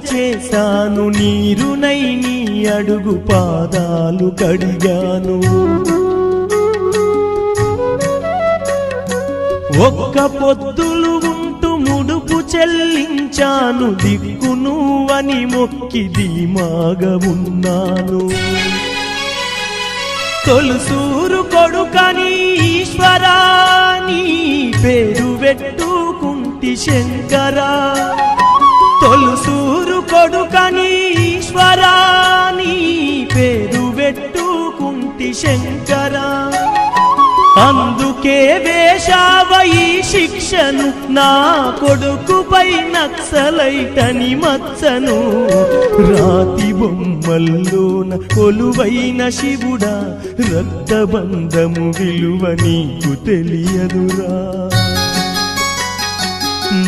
చేశాను, నీరునై నీ అడుగు పాదాలు కడిగాను. ఒక్క పొద్దులు ఉంటూ ముడుపు చెల్లించాను, దిక్కు నువ్వని మొక్కి ధీమాగా ఉన్నాను. తొలుసూరు కొడుకని ఈశ్వరా నీ పేరు పెట్టుకుంటి శంకరా, తొలుసూరు కొడుకని ఈశ్వరా నీ పేరు పెట్టుకుంటి శంకరా. అందుకే వేశావ ఈ శిక్షను, నా కొడుకుపై నక్సలైటని మచ్చను. రాతి బొమ్మల్లోన కొలువైన శివుడా, రక్తబంధము విలువ నీకు తెలియదురా.